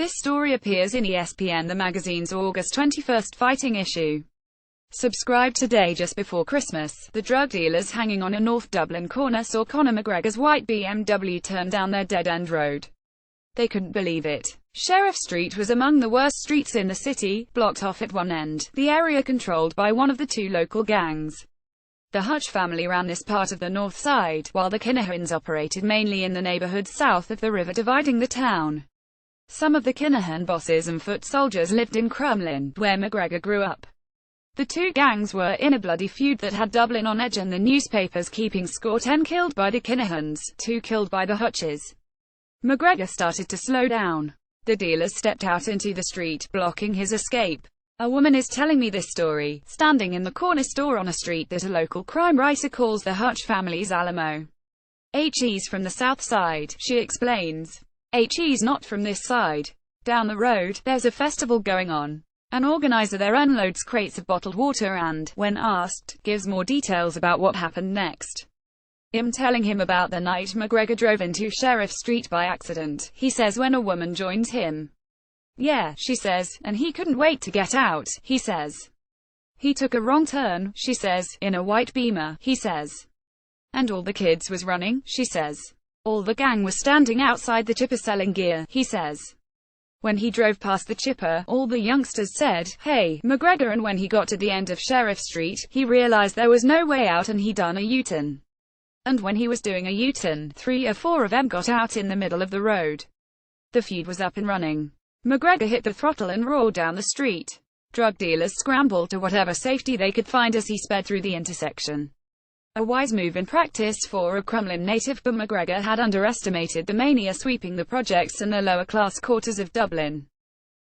This story appears in ESPN, the magazine's August 21 fighting issue. Subscribe today. Just before Christmas, the drug dealers hanging on a North Dublin corner saw Conor McGregor's white BMW turn down their dead-end road. They couldn't believe it. Sheriff Street was among the worst streets in the city, blocked off at one end, the area controlled by one of the two local gangs. The Hutch family ran this part of the north side, while the Kinahans operated mainly in the neighborhoods south of the river dividing the town. Some of the Kinahan bosses and foot soldiers lived in Crumlin, where McGregor grew up. The two gangs were in a bloody feud that had Dublin on edge and the newspapers keeping score: 10 killed by the Kinahans, 2 killed by the Hutches. McGregor started to slow down. The dealers stepped out into the street, blocking his escape. A woman is telling me this story, standing in the corner store on a street that a local crime writer calls the Hutch family's Alamo. He's from the south side, she explains. He's not from this side. Down the road, there's a festival going on. An organizer there unloads crates of bottled water and, when asked, gives more details about what happened next. I'm telling him about the night McGregor drove into Sheriff Street by accident, he says when a woman joins him. Yeah, she says, and he couldn't wait to get out, he says. He took a wrong turn, she says, in a white Beamer, he says. And all the kids was running, she says. All the gang was standing outside the chipper selling gear, he says. When he drove past the chipper, all the youngsters said, "Hey, McGregor," and when he got to the end of Sheriff Street, he realized there was no way out and he done a U-turn. And when he was doing a U-turn, 3 or 4 of them got out in the middle of the road. The feud was up and running. McGregor hit the throttle and roared down the street. Drug dealers scrambled to whatever safety they could find as he sped through the intersection. A wise move in practice for a Crumlin native, but McGregor had underestimated the mania sweeping the projects and the lower-class quarters of Dublin.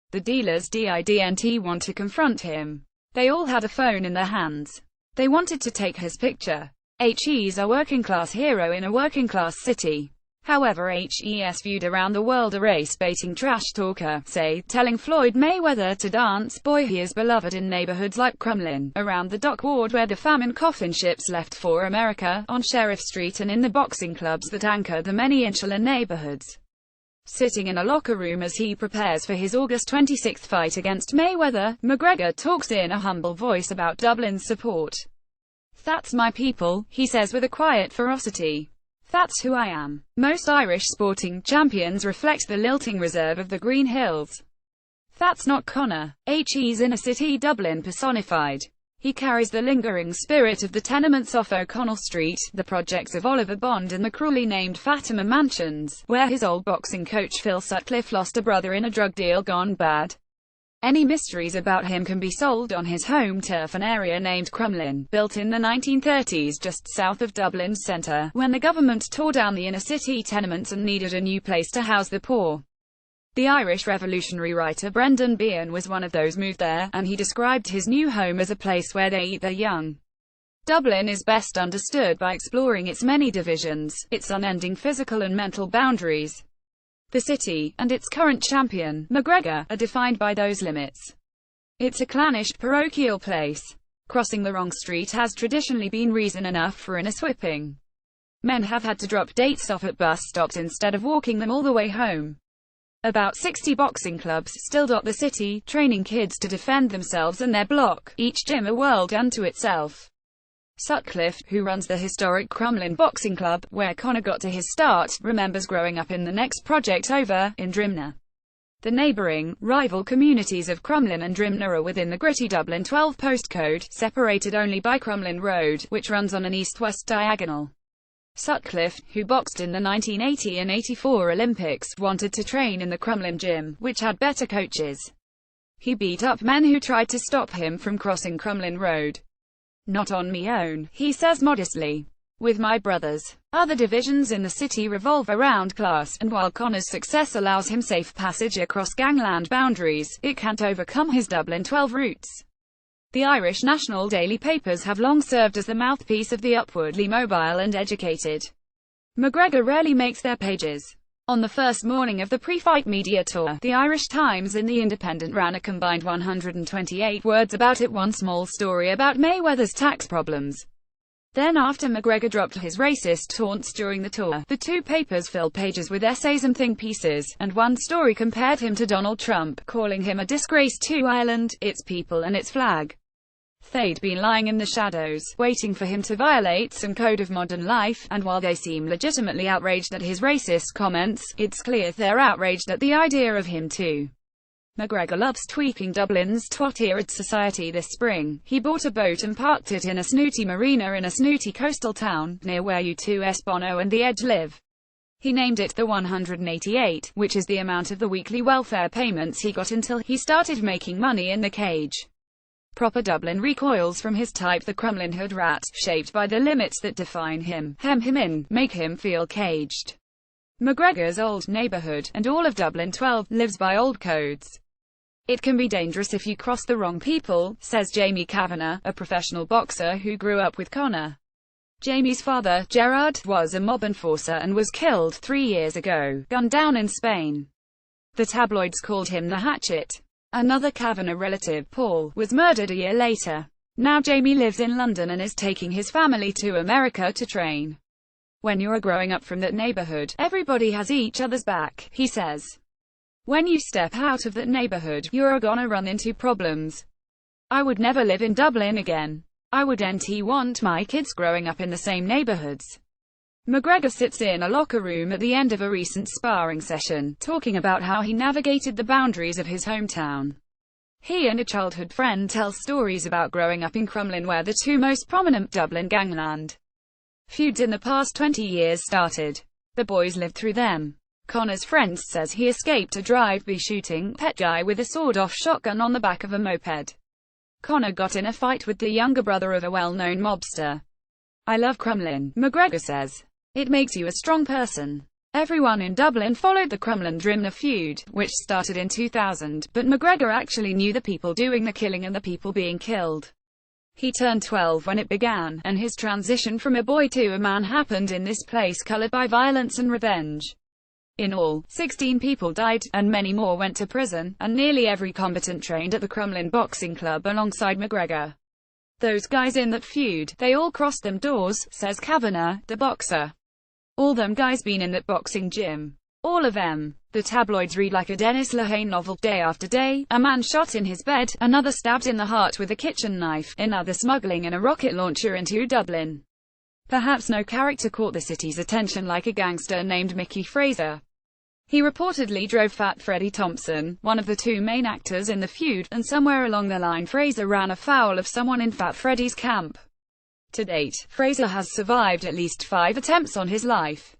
The dealers didn't want to confront him. They all had a phone in their hands. They wanted to take his picture. He's a working-class hero in a working-class city. However, he's viewed around the world a race-baiting trash talker, say, telling Floyd Mayweather to dance. Boy, he is beloved in neighborhoods like Crumlin, around the dock ward where the famine coffin ships left for America, on Sheriff Street, and in the boxing clubs that anchor the many insular neighborhoods. Sitting in a locker room as he prepares for his August 26 fight against Mayweather, McGregor talks in a humble voice about Dublin's support. "That's my people," he says with a quiet ferocity. "That's who I am." Most Irish sporting champions reflect the lilting reserve of the Green Hills. That's not Conor. He's inner city Dublin personified. He carries the lingering spirit of the tenements off O'Connell Street, the projects of Oliver Bond and the cruelly named Fatima Mansions, where his old boxing coach Phil Sutcliffe lost a brother in a drug deal gone bad. Any mysteries about him can be solved on his home turf, an area named Crumlin, built in the 1930s just south of Dublin's centre, when the government tore down the inner-city tenements and needed a new place to house the poor. The Irish revolutionary writer Brendan Behan was one of those moved there, and he described his new home as a place where they eat their young. Dublin is best understood by exploring its many divisions, its unending physical and mental boundaries. The city, and its current champion, McGregor, are defined by those limits. It's a clannish, parochial place. Crossing the wrong street has traditionally been reason enough for inner sweeping. Men have had to drop dates off at bus stops instead of walking them all the way home. About 60 boxing clubs still dot the city, training kids to defend themselves and their block, each gym a world unto itself. Sutcliffe, who runs the historic Crumlin Boxing Club, where Conor got to his start, remembers growing up in the next project over, in Drimnagh. The neighbouring, rival communities of Crumlin and Drimnagh are within the gritty Dublin 12 postcode, separated only by Crumlin Road, which runs on an east-west diagonal. Sutcliffe, who boxed in the 1980 and 84 Olympics, wanted to train in the Crumlin gym, which had better coaches. He beat up men who tried to stop him from crossing Crumlin Road. "Not on me own," he says modestly. "With my brothers." Other divisions in the city revolve around class, and while Conor's success allows him safe passage across gangland boundaries, it can't overcome his Dublin 12 roots. The Irish national daily papers have long served as the mouthpiece of the upwardly mobile and educated. McGregor rarely makes their pages. On the first morning of the pre-fight media tour, the Irish Times and The Independent ran a combined 128 words about it. One small story about Mayweather's tax problems. Then after McGregor dropped his racist taunts during the tour, the two papers filled pages with essays and think pieces, and one story compared him to Donald Trump, calling him a disgrace to Ireland, its people and its flag. They'd been lying in the shadows, waiting for him to violate some code of modern life, and while they seem legitimately outraged at his racist comments, it's clear they're outraged at the idea of him too. McGregor loves tweaking Dublin's twat-eared society this spring. He bought a boat and parked it in a snooty marina in a snooty coastal town, near where U2's Bono and The Edge live. He named it the 188, which is the amount of the weekly welfare payments he got until he started making money in the cage. Proper Dublin recoils from his type, the crumlin hood rat, shaped by the limits that define him, hem him in, make him feel caged. McGregor's old neighbourhood, and all of Dublin 12, lives by old codes. It can be dangerous if you cross the wrong people, says Jamie Kavanagh, a professional boxer who grew up with Conor. Jamie's father, Gerard, was a mob enforcer and was killed 3 years ago, gunned down in Spain. The tabloids called him the Hatchet. Another Kavanagh relative, Paul, was murdered a year later. Now Jamie lives in London and is taking his family to America to train. When you're growing up from that neighbourhood, everybody has each other's back, he says. When you step out of that neighbourhood, you're gonna run into problems. I would never live in Dublin again. I wouldn't want my kids growing up in the same neighbourhoods. McGregor sits in a locker room at the end of a recent sparring session, talking about how he navigated the boundaries of his hometown. He and a childhood friend tell stories about growing up in Crumlin, where the two most prominent Dublin gangland feuds in the past 20 years started. The boys lived through them. Conor's friend says he escaped a drive-by shooting pet guy with a sawed-off shotgun on the back of a moped. Conor got in a fight with the younger brother of a well-known mobster. I love Crumlin, McGregor says. It makes you a strong person. Everyone in Dublin followed the Crumlin-Drimnagh feud, which started in 2000, but McGregor actually knew the people doing the killing and the people being killed. He turned 12 when it began, and his transition from a boy to a man happened in this place colored by violence and revenge. In all, 16 people died, and many more went to prison, and nearly every combatant trained at the Crumlin Boxing Club alongside McGregor. Those guys in that feud, they all crossed them doors, says Kavanagh, the boxer. All them guys been in that boxing gym. All of them. The tabloids read like a Dennis Lehane novel, day after day, a man shot in his bed, another stabbed in the heart with a kitchen knife, another smuggling in a rocket launcher into Dublin. Perhaps no character caught the city's attention like a gangster named Mickey Fraser. He reportedly drove Fat Freddie Thompson, one of the two main actors in the feud, and somewhere along the line Fraser ran afoul of someone in Fat Freddie's camp. To date, Fraser has survived at least 5 attempts on his life.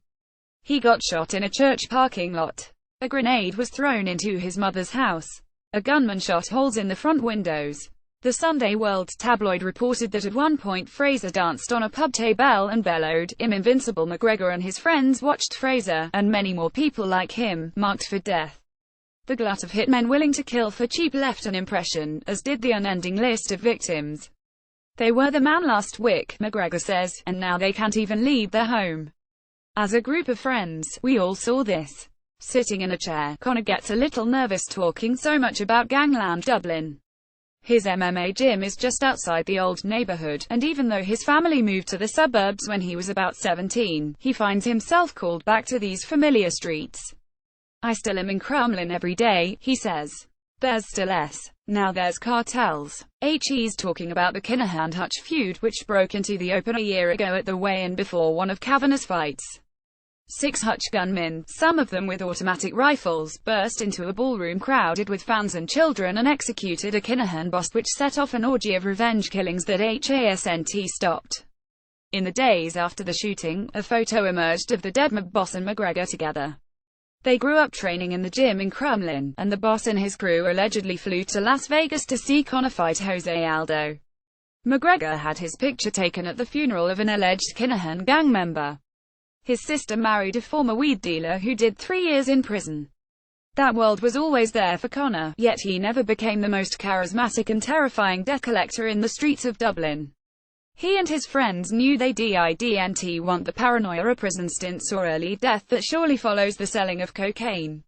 He got shot in a church parking lot. A grenade was thrown into his mother's house. A gunman shot holes in the front windows. The Sunday World tabloid reported that at one point Fraser danced on a pub table and bellowed, "I'm invincible." McGregor and his friends watched Fraser, and many more people like him, marked for death. The glut of hitmen willing to kill for cheap left an impression, as did the unending list of victims. They were the man last week, McGregor says, and now they can't even leave their home. As a group of friends, we all saw this. Sitting in a chair, Conor gets a little nervous talking so much about gangland Dublin. His MMA gym is just outside the old neighbourhood, and even though his family moved to the suburbs when he was about 17, he finds himself called back to these familiar streets. I still am in Crumlin every day, he says. There's still now there's cartels. He's talking about the Kinahan-Hutch feud, which broke into the open a year ago at the weigh-in before one of Kavanagh's fights. 6 Hutch gunmen, some of them with automatic rifles, burst into a ballroom crowded with fans and children and executed a Kinahan boss, which set off an orgy of revenge killings that hasn't stopped. In the days after the shooting, a photo emerged of the dead mob boss and McGregor together. They grew up training in the gym in Crumlin, and the boss and his crew allegedly flew to Las Vegas to see Conor fight Jose Aldo. McGregor had his picture taken at the funeral of an alleged Kinahan gang member. His sister married a former weed dealer who did 3 years in prison. That world was always there for Conor, yet he never became the most charismatic and terrifying debt collector in the streets of Dublin. He and his friends knew they didn't want the paranoia of prison stints or early death that surely follows the selling of cocaine.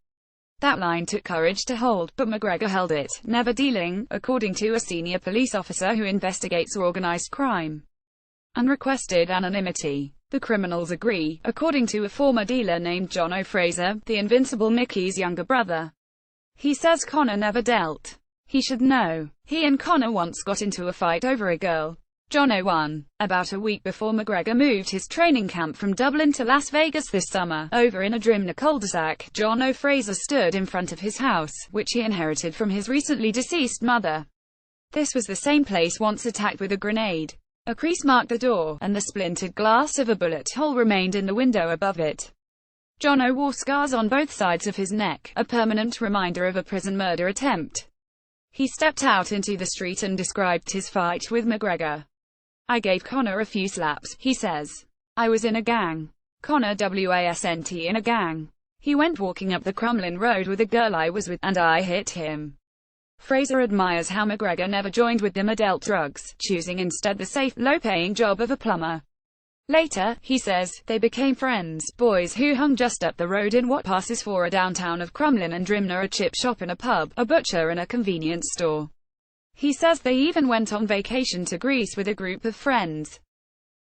That line took courage to hold, but McGregor held it, never dealing, according to a senior police officer who investigates organized crime. and requested anonymity. The criminals agree, according to a former dealer named John O'Fraser, the Invincible Mickey's younger brother. He says Conor never dealt. He should know. He and Conor once got into a fight over a girl. Jono won. About a week before McGregor moved his training camp from Dublin to Las Vegas this summer, over in a Drimna cul-de-sac, John O'Fraser stood in front of his house, which he inherited from his recently deceased mother. This was the same place once attacked with a grenade. A crease marked the door, and the splintered glass of a bullet hole remained in the window above it. Jono wore scars on both sides of his neck, a permanent reminder of a prison murder attempt. He stepped out into the street and described his fight with McGregor. "I gave Conor a few slaps," he says. "I was in a gang. Conor wasn't in a gang. He went walking up the Crumlin road with a girl I was with, and I hit him." Fraser admires how McGregor never joined with them or dealt drugs, choosing instead the safe, low-paying job of a plumber. Later, he says, they became friends, boys who hung just up the road in what passes for a downtown of Crumlin and Drimna, a chip shop and a pub, a butcher and a convenience store. He says they even went on vacation to Greece with a group of friends.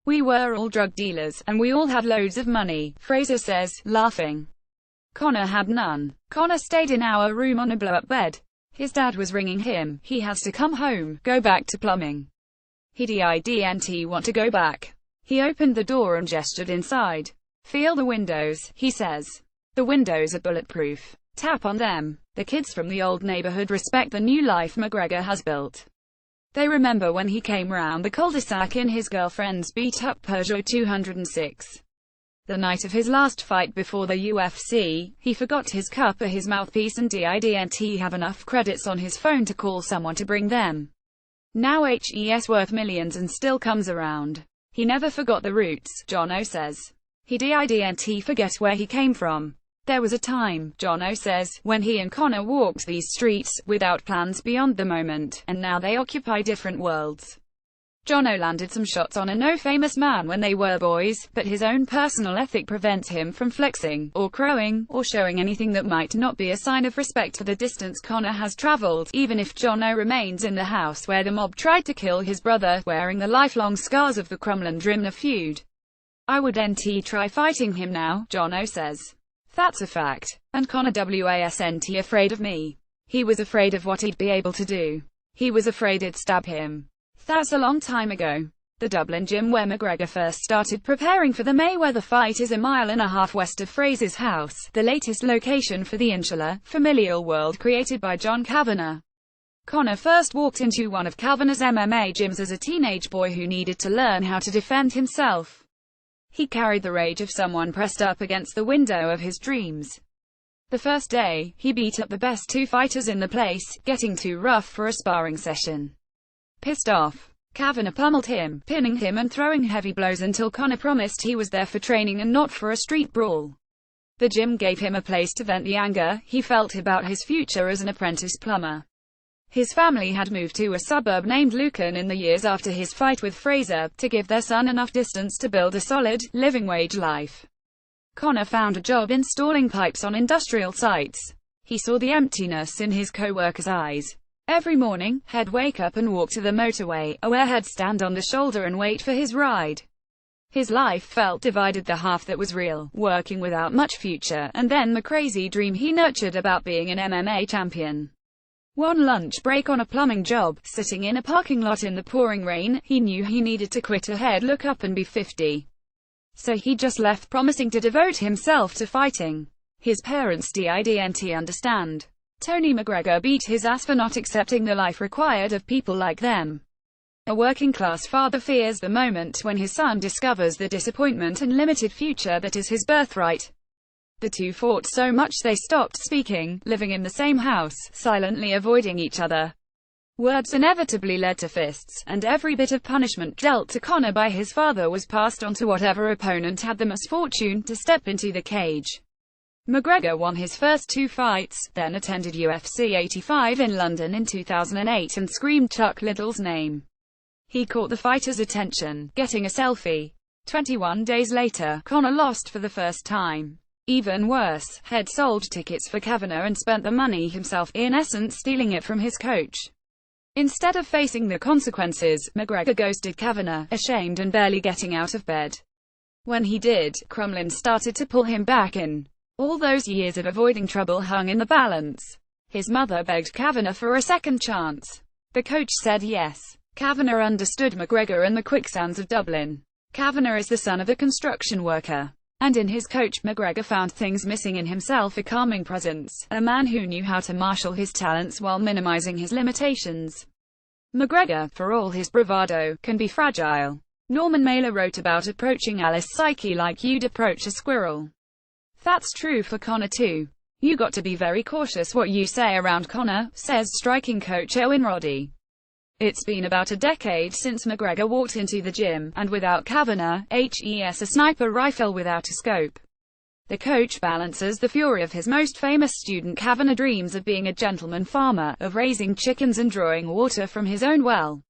"We were all drug dealers, and we all had loads of money," Fraser says, laughing. Conor had none. Conor stayed in our room on a blow-up bed. His dad was ringing him, he has to come home, go back to plumbing. He didn't want to go back. He opened the door and gestured inside. "Feel the windows," he says. "The windows are bulletproof. Tap on them." The kids from the old neighborhood respect the new life McGregor has built. They remember when he came round the cul-de-sac in his girlfriend's beat-up Peugeot 206. The night of his last fight before the UFC, he forgot his cup or his mouthpiece and didn't have enough credits on his phone to call someone to bring them. Now he's worth millions and still comes around. He never forgot the roots, Jono says. He didn't forget where he came from. There was a time, Jono says, when he and Conor walked these streets, without plans beyond the moment, and now they occupy different worlds. Jono landed some shots on a no-famous man when they were boys, but his own personal ethic prevents him from flexing, or crowing, or showing anything that might not be a sign of respect for the distance Conor has traveled, even if Jono remains in the house where the mob tried to kill his brother, wearing the lifelong scars of the Crumlin-Drimna feud. "I wouldn't try fighting him now," Jono says. "That's a fact. And Conor wasn't afraid of me. He was afraid of what he'd be able to do. He was afraid I'd stab him. That's a long time ago." The Dublin gym where McGregor first started preparing for the Mayweather fight is a mile and a half west of Fraser's house, the latest location for the insular, familial world created by John Kavanagh. Conor first walked into one of Kavanagh's MMA gyms as a teenage boy who needed to learn how to defend himself. He carried the rage of someone pressed up against the window of his dreams. The first day, he beat up the best two fighters in the place, getting too rough for a sparring session. Pissed off, Kavanagh pummeled him, pinning him and throwing heavy blows until Conor promised he was there for training and not for a street brawl. The gym gave him a place to vent the anger he felt about his future as an apprentice plumber. His family had moved to a suburb named Lucan in the years after his fight with Fraser, to give their son enough distance to build a solid, living-wage life. Conor found a job installing pipes on industrial sites. He saw the emptiness in his co-workers' eyes. Every morning, he'd wake up and walk to the motorway, where he'd stand on the shoulder and wait for his ride. His life felt divided: the half that was real, working without much future, and then the crazy dream he nurtured about being an MMA champion. One lunch break on a plumbing job, sitting in a parking lot in the pouring rain, he knew he needed to quit or he'd look up and be 50. So he just left, promising to devote himself to fighting. His parents didn't understand. Tony McGregor beat his ass for not accepting the life required of people like them. A working-class father fears the moment when his son discovers the disappointment and limited future that is his birthright. The two fought so much they stopped speaking, living in the same house, silently avoiding each other. Words inevitably led to fists, and every bit of punishment dealt to Conor by his father was passed on to whatever opponent had the misfortune to step into the cage. McGregor won his first two fights, then attended UFC 85 in London in 2008 and screamed Chuck Liddell's name. He caught the fighter's attention, getting a selfie. 21 days later, Conor lost for the first time. Even worse, he'd sold tickets for Kavanagh and spent the money himself, in essence stealing it from his coach. Instead of facing the consequences, McGregor ghosted Kavanagh, ashamed and barely getting out of bed. When he did, Crumlin started to pull him back in. All those years of avoiding trouble hung in the balance. His mother begged Kavanagh for a second chance. The coach said yes. Kavanagh understood McGregor and the quicksands of Dublin. Kavanagh is the son of a construction worker. And in his coach, McGregor found things missing in himself: a calming presence, a man who knew how to marshal his talents while minimizing his limitations. McGregor, for all his bravado, can be fragile. Norman Mailer wrote about approaching Alice's psyche like you'd approach a squirrel. That's true for Conor too. You got to be very cautious what you say around Conor, says striking coach Owen Roddy. It's been about a decade since McGregor walked into the gym, and without Kavanagh, HES a sniper rifle without a scope. The coach balances the fury of his most famous student. Kavanagh dreams of being a gentleman farmer, of raising chickens and drawing water from his own well.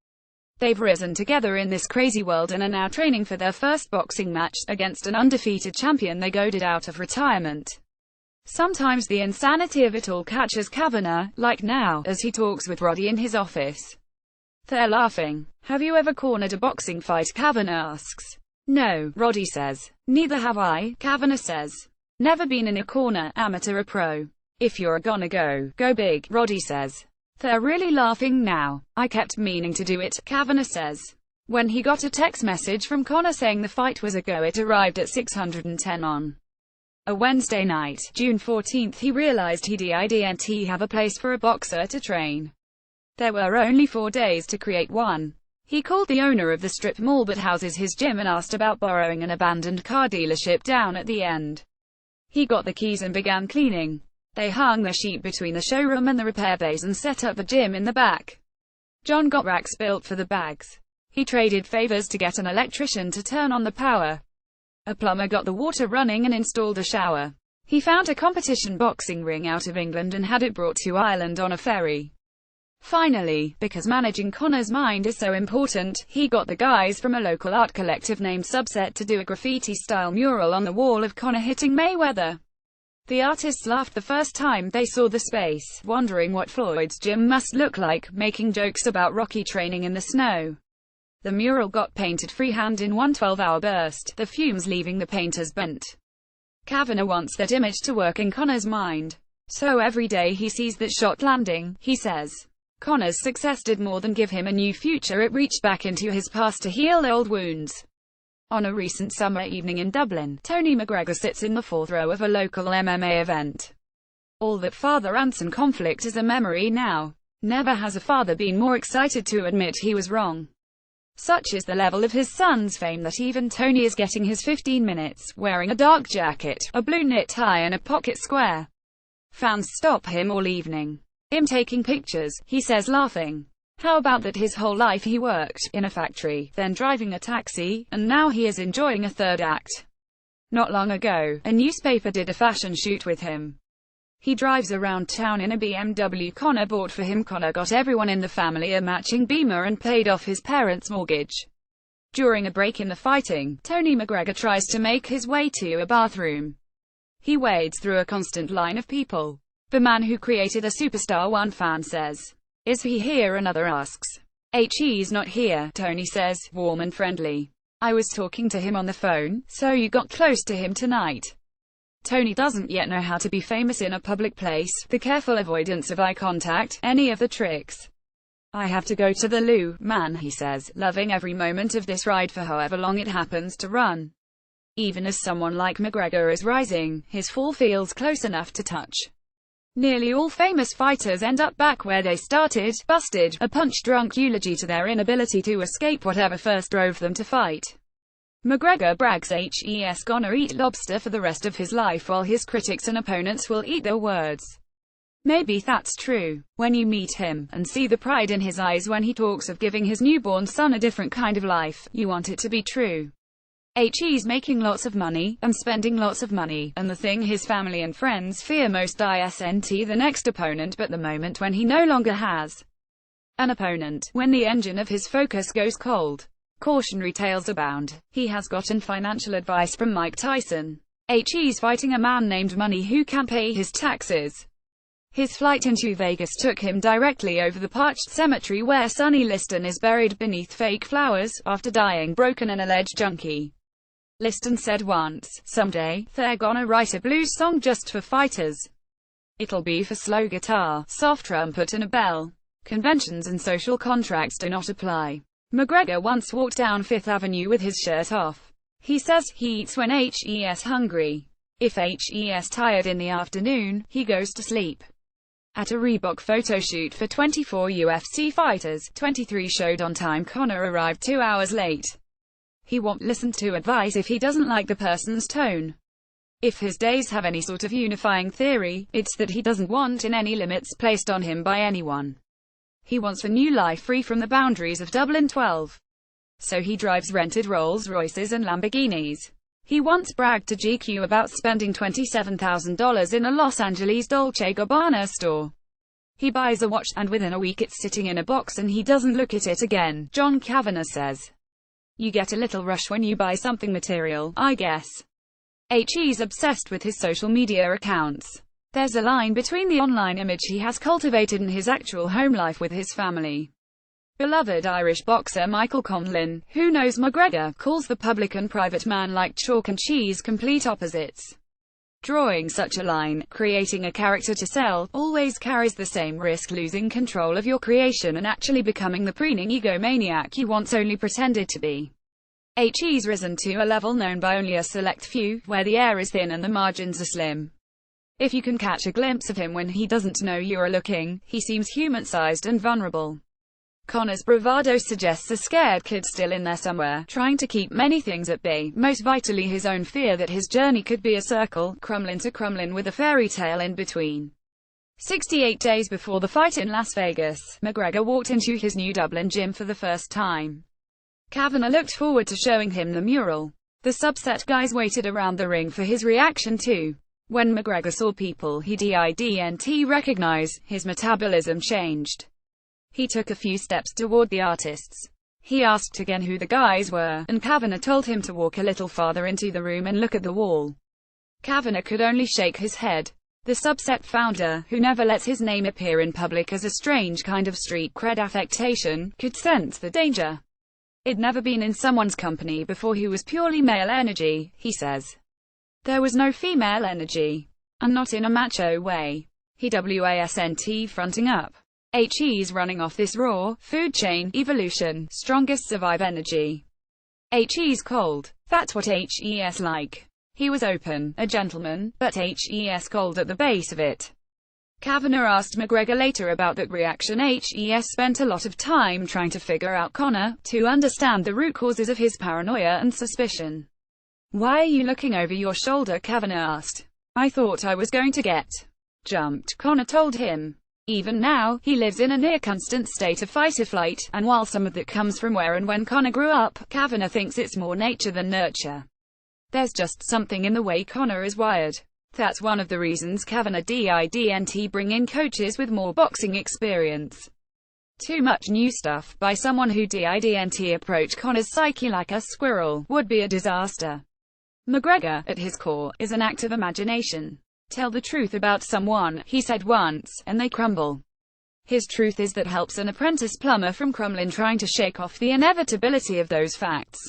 They've risen together in this crazy world and are now training for their first boxing match, against an undefeated champion they goaded out of retirement. Sometimes the insanity of it all catches Kavanagh, like now, as he talks with Roddy in his office. They're laughing. Have you ever cornered a boxing fight? Kavanagh asks. No, Roddy says. Neither have I, Kavanagh says. Never been in a corner, amateur or pro. If you're gonna go, go big, Roddy says. They're really laughing now. I kept meaning to do it, Kavanagh says. When he got a text message from Conor saying the fight was a go, it arrived at 610 on a Wednesday night, June 14, he realized he didn't have a place for a boxer to train. There were only 4 days to create one. He called the owner of the strip mall that houses his gym and asked about borrowing an abandoned car dealership down at the end. He got the keys and began cleaning. They hung the sheet between the showroom and the repair bays and set up the gym in the back. John got racks built for the bags. He traded favors to get an electrician to turn on the power. A plumber got the water running and installed a shower. He found a competition boxing ring out of England and had it brought to Ireland on a ferry. Finally, because managing Conor's mind is so important, he got the guys from a local art collective named Subset to do a graffiti-style mural on the wall of Conor hitting Mayweather. The artists laughed the first time they saw the space, wondering what Floyd's gym must look like, making jokes about Rocky training in the snow. The mural got painted freehand in one 12-hour burst, the fumes leaving the painters bent. Kavanagh wants that image to work in Conor's mind. So every day he sees that shot landing, he says. Conor's success did more than give him a new future, it reached back into his past to heal old wounds. On a recent summer evening in Dublin, Tony McGregor sits in the fourth row of a local MMA event. All that father and son conflict is a memory now. Never has a father been more excited to admit he was wrong. Such is the level of his son's fame that even Tony is getting his 15 minutes, wearing a dark jacket, a blue knit tie and a pocket square. Fans stop him all evening. Him taking pictures, he says laughing. How about that his whole life he worked in a factory, then driving a taxi, and now he is enjoying a third act. Not long ago, a newspaper did a fashion shoot with him. He drives around town in a BMW Conor bought for him. Conor got everyone in the family a matching Beamer and paid off his parents' mortgage. During a break in the fighting, Tony McGregor tries to make his way to a bathroom. He wades through a constant line of people. The man who created a superstar, one fan says. Is he here? Another asks. He's not here, Tony says, warm and friendly. I was talking to him on the phone. So you got close to him tonight? Tony doesn't yet know how to be famous in a public place, the careful avoidance of eye contact, any of the tricks. I have to go to the loo, man, he says, loving every moment of this ride for however long it happens to run. Even as someone like McGregor is rising, his fall feels close enough to touch. Nearly all famous fighters end up back where they started, busted, a punch-drunk eulogy to their inability to escape whatever first drove them to fight. McGregor brags he's gonna eat lobster for the rest of his life while his critics and opponents will eat their words. Maybe that's true. When you meet him, and see the pride in his eyes when he talks of giving his newborn son a different kind of life, you want it to be true. He's making lots of money, and spending lots of money, and the thing his family and friends fear most isn't the next opponent but the moment when he no longer has an opponent, when the engine of his focus goes cold. Cautionary tales abound. He has gotten financial advice from Mike Tyson. He's fighting a man named Money who can pay his taxes. His flight into Vegas took him directly over the parched cemetery where Sonny Liston is buried beneath fake flowers, after dying broken an alleged junkie. Liston said once, "Someday, they're gonna write a blues song just for fighters. It'll be for slow guitar, soft trumpet and a bell. Conventions and social contracts do not apply." McGregor once walked down Fifth Avenue with his shirt off. He says he eats when he's hungry. If he's tired in the afternoon, he goes to sleep. At a Reebok photo shoot for 24 UFC fighters, 23 showed on time. Conor arrived 2 hours late. He won't listen to advice if he doesn't like the person's tone. If his days have any sort of unifying theory, it's that he doesn't want in any limits placed on him by anyone. He wants a new life free from the boundaries of Dublin 12. So he drives rented Rolls-Royces and Lamborghinis. He once bragged to GQ about spending $27,000 in a Los Angeles Dolce & Gabbana store. He buys a watch, and within a week it's sitting in a box and he doesn't look at it again. John Kavanagh says, "You get a little rush when you buy something material, I guess." He's obsessed with his social media accounts. There's a line between the online image he has cultivated and his actual home life with his family. Beloved Irish boxer Michael Conlin, who knows McGregor, calls the public and private man like chalk and cheese, complete opposites. Drawing such a line, creating a character to sell, always carries the same risk: losing control of your creation and actually becoming the preening egomaniac you once only pretended to be. He's risen to a level known by only a select few, where the air is thin and the margins are slim. If you can catch a glimpse of him when he doesn't know you're looking, he seems human-sized and vulnerable. Conor's bravado suggests a scared kid still in there somewhere, trying to keep many things at bay, most vitally his own fear that his journey could be a circle, crumlin to crumlin, with a fairy tale in between. 68 days before the fight in Las Vegas, McGregor walked into his new Dublin gym for the first time. Kavanagh looked forward to showing him the mural. The subset guys waited around the ring for his reaction too. When McGregor saw people he didn't recognize, his metabolism changed. He took a few steps toward the artists. He asked again who the guys were, and Kavanagh told him to walk a little farther into the room and look at the wall. Kavanagh could only shake his head. The subset founder, who never lets his name appear in public as a strange kind of street cred affectation, could sense the danger. He'd never been in someone's company before who was purely male energy, he says. There was no female energy. And not in a macho way. He wasn't fronting up. He's running off this raw, food chain, evolution, strongest survive energy. He's cold. That's what he's like. He was open, a gentleman, but he's cold at the base of it. Kavanagh asked McGregor later about that reaction. He's spent a lot of time trying to figure out Conor, to understand the root causes of his paranoia and suspicion. "Why are you looking over your shoulder?" Kavanagh asked. "I thought I was going to get jumped," Conor told him. Even now, he lives in a near-constant state of fight-or-flight, and while some of that comes from where and when Conor grew up, Kavanagh thinks it's more nature than nurture. There's just something in the way Conor is wired. That's one of the reasons Kavanagh didn't bring in coaches with more boxing experience. Too much new stuff, by someone who didn't approach Conor's psyche like a squirrel, would be a disaster. McGregor, at his core, is an act of imagination. Tell the truth about someone, he said once, and they crumble. His truth is that helps an apprentice plumber from Crumlin trying to shake off the inevitability of those facts.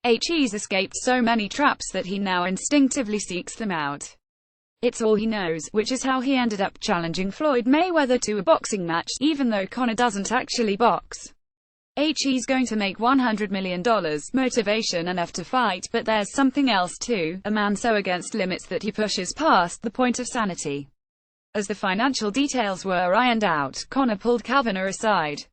He's escaped so many traps that he now instinctively seeks them out. It's all he knows, which is how he ended up challenging Floyd Mayweather to a boxing match, even though Conor doesn't actually box. He's going to make $100 million, motivation enough to fight, but there's something else too, a man so against limits that he pushes past the point of sanity. As the financial details were ironed out, Conor pulled Kavanagh aside.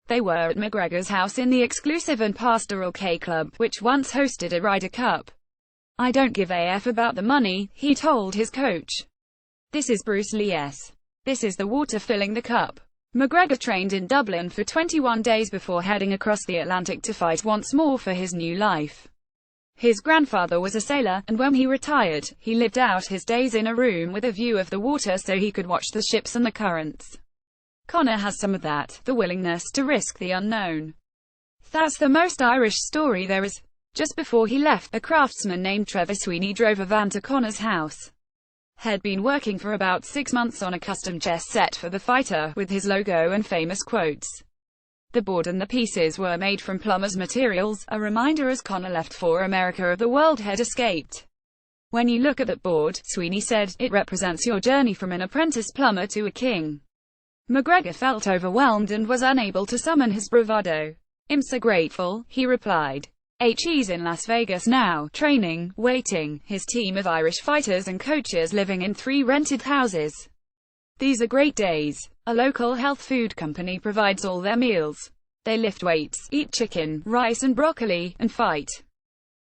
They were at McGregor's house in the exclusive and pastoral K-Club, which once hosted a Ryder Cup. "I don't give a F about the money," he told his coach. "This is Bruce Lee-esque. This is the water filling the cup." McGregor trained in Dublin for 21 days before heading across the Atlantic to fight once more for his new life. His grandfather was a sailor, and when he retired, he lived out his days in a room with a view of the water so he could watch the ships and the currents. Conor has some of that, the willingness to risk the unknown. That's the most Irish story there is. Just before he left, a craftsman named Trevor Sweeney drove a van to Conor's house. had been working for about 6 months on a custom chess set for the fighter, with his logo and famous quotes. The board and the pieces were made from plumber's materials, a reminder as Conor left for America the world had escaped. When you look at that board, Sweeney said, it represents your journey from an apprentice plumber to a king. McGregor felt overwhelmed and was unable to summon his bravado. I'm so grateful, he replied. He's in Las Vegas now, training, waiting, his team of Irish fighters and coaches living in 3 rented houses. These are great days. A local health food company provides all their meals. They lift weights, eat chicken, rice and broccoli, and fight.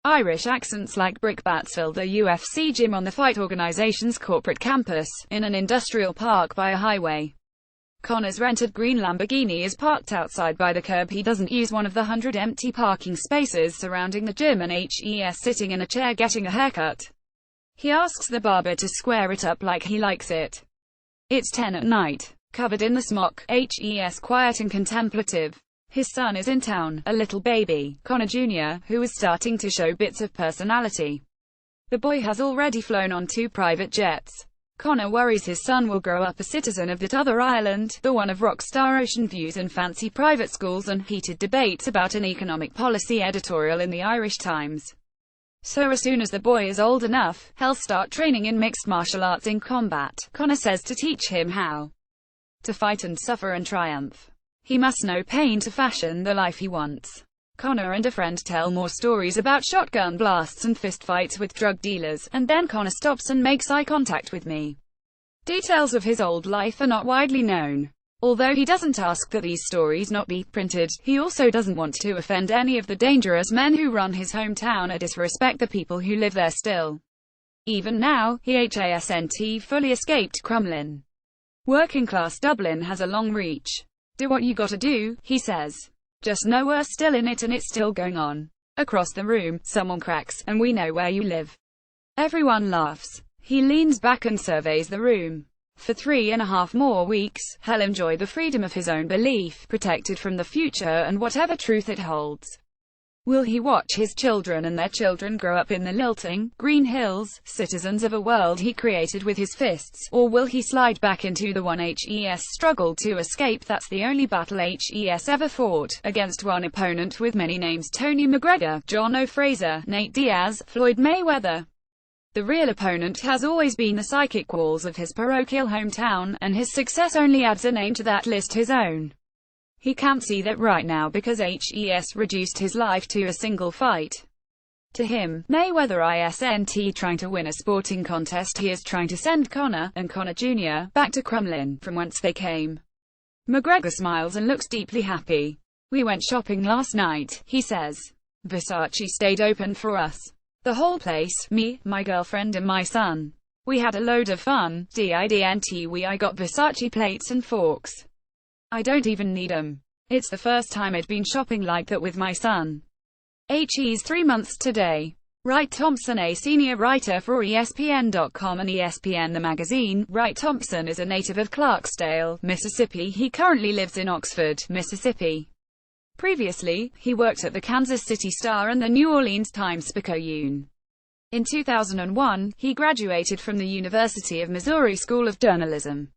Irish accents like brickbats fill the UFC gym on the fight organization's corporate campus, in an industrial park by a highway. Conor's rented green Lamborghini is parked outside by the curb. He doesn't use one of the 100 empty parking spaces surrounding the gym, and he's sitting in a chair getting a haircut. He asks the barber to square it up like he likes it. It's 10 at night. Covered in the smock, he's quiet and contemplative. His son is in town, a little baby, Conor Jr., who is starting to show bits of personality. The boy has already flown on 2 private jets. Conor worries his son will grow up a citizen of that other Ireland, the one of rock star ocean views and fancy private schools and heated debates about an economic policy editorial in the Irish Times. So as soon as the boy is old enough, he'll start training in mixed martial arts in combat, Conor says, to teach him how to fight and suffer and triumph. He must know pain to fashion the life he wants. Conor and a friend tell more stories about shotgun blasts and fistfights with drug dealers, and then Conor stops and makes eye contact with me. Details of his old life are not widely known. Although he doesn't ask that these stories not be printed, he also doesn't want to offend any of the dangerous men who run his hometown or disrespect the people who live there still. Even now, he hasn't fully escaped Crumlin. Working class Dublin has a long reach. Do what you gotta do, he says. Just know we're still in it and it's still going on. Across the room, someone cracks, and we know where you live. Everyone laughs. He leans back and surveys the room. For 3.5 more weeks, he'll enjoy the freedom of his own belief, protected from the future and whatever truth it holds. Will he watch his children and their children grow up in the lilting, green hills, citizens of a world he created with his fists, or will he slide back into the one he's struggled to escape? That's the only battle he's ever fought, against one opponent with many names: Tony McGregor, John O'Fraser, Nate Diaz, Floyd Mayweather. The real opponent has always been the psychic walls of his parochial hometown, and his success only adds a name to that list, his own. He can't see that right now because he's reduced his life to a single fight. To him, Mayweather isn't trying to win a sporting contest, he is trying to send Conor, and Conor Jr., back to Crumlin, from whence they came. McGregor smiles and looks deeply happy. We went shopping last night, he says. Versace stayed open for us. The whole place, me, my girlfriend and my son. We had a load of fun, I got Versace plates and forks. I don't even need 'em. It's the first time I'd been shopping like that with my son. He's 3 months today. Wright Thompson, a senior writer for ESPN.com and ESPN the magazine. Wright Thompson is a native of Clarksdale, Mississippi. He currently lives in Oxford, Mississippi. Previously, he worked at the Kansas City Star and the New Orleans Times-Picayune. In 2001, he graduated from the University of Missouri School of Journalism.